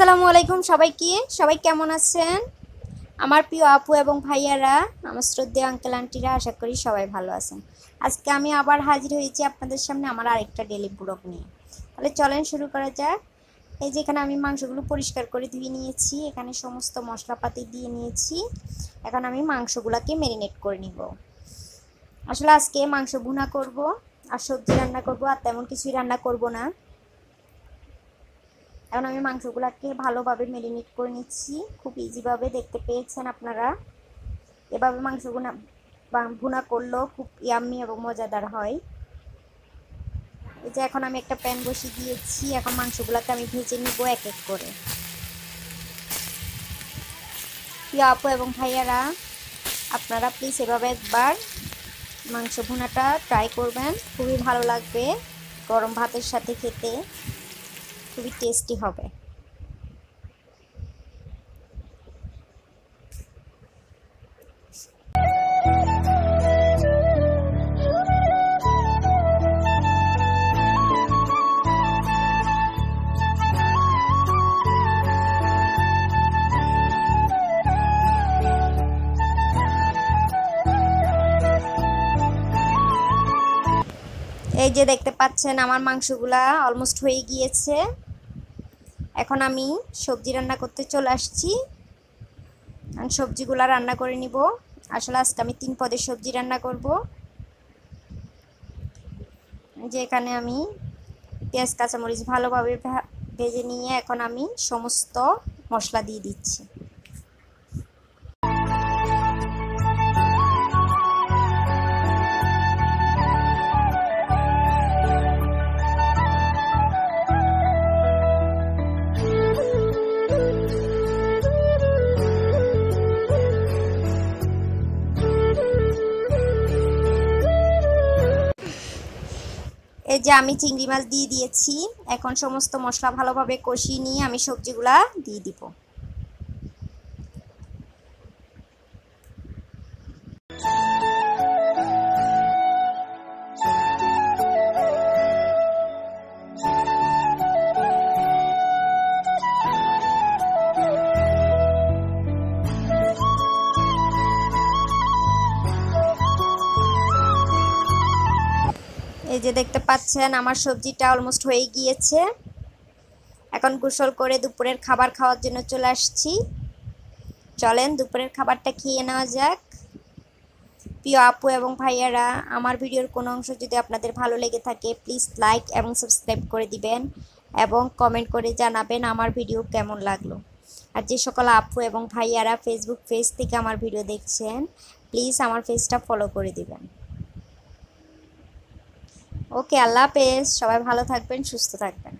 আসসালামু আলাইকুম সবাইকে। সবাই কেমন আছেন? আমার প্রিয় আপু এবং ভাইয়ারা, আমার শ্রদ্ধেয় আঙ্কেল আন্টিরা, আশা করি সবাই ভালো আছেন। আজকে আমি আবার হাজির হয়েছি আপনাদের সামনে আমার আরেকটা ডেলি ব্লগ নিয়ে। তাহলে চলেন শুরু করা যাক। এই যে এখানে আমি মাংসগুলো পরিষ্কার করে ধুয়ে নিয়েছি, এখানে সমস্ত মশলাপাতি দিয়ে নিয়েছি। এখন আমি মাংসগুলোকে ম্যারিনেট করে নিব। আসলে আজকে মাংস ভুনা করব আর সবজি রান্না করব, আর তেমন কিছুই রান্না করব না। এখন আমি মাংসগুলোকে ভালোভাবে ম্যারিনেট করে নিচ্ছি, খুব ইজিভাবে, দেখতে পেয়েছেন আপনারা। এভাবে মাংসগুলো ভুনা করলেও খুব ইয়াম্মি এবং মজাদার হয়। এই যে এখন আমি একটা প্যান বসিয়ে দিয়েছি, এখন মাংসগুলোকে আমি ভেজে নিব এক এক করে। প্রিয় আপু এবং ভাইয়ারা, আপনারা প্লিজ এভাবে একবার মাংস ভুনাটা ট্রাই করবেন, খুবই ভালো লাগবে। গরম ভাতের সাথে খেতে খুবই টেস্টি হবে। এই যে দেখতে পাচ্ছেন আমার মাংসগুলা অলমোস্ট হয়ে গিয়েছে। এখন আমি সবজি রান্না করতে চলে আসছি। সবজিগুলা রান্না করে নিব। আসলে আজকে আমি 3 পদের সবজি রান্না করব। যে এখানে আমি পেঁয়াজ কাঁচামরিচ ভালোভাবে ভেজে নিয়ে এখন আমি সমস্ত মশলা দিয়ে দিচ্ছি। এই যে আমি চিংড়ি মাছ দিয়ে দিয়েছি। এখন সমস্ত মশলা ভালোভাবে কষিয়ে নিয়ে আমি সবজিগুলা দিয়ে দিব। এই যে দেখতে পাচ্ছেন আমার সবজিটা অলমোস্ট হয়ে গিয়েছে। এখন গোসল করে দুপুরের খাবার খাওয়ার জন্য চলে আসছি। চলেন দুপুরের খাবারটা খেয়ে নেওয়া যাক। প্রিয় আপু এবং ভাইয়ারা, আমার ভিডিওর কোনো অংশ যদি আপনাদের ভালো লেগে থাকে প্লিজ লাইক এবং সাবস্ক্রাইব করে দিবেন এবং কমেন্ট করে জানাবেন আমার ভিডিও কেমন লাগলো। আর যে সকল আপু এবং ভাইয়ারা ফেসবুক পেজ থেকে আমার ভিডিও দেখছেন প্লিজ আমার পেজটা ফলো করে দিবেন। ওকে, আল্লাহ হাফেজ। সবাই ভালো থাকবেন, সুস্থ থাকবেন।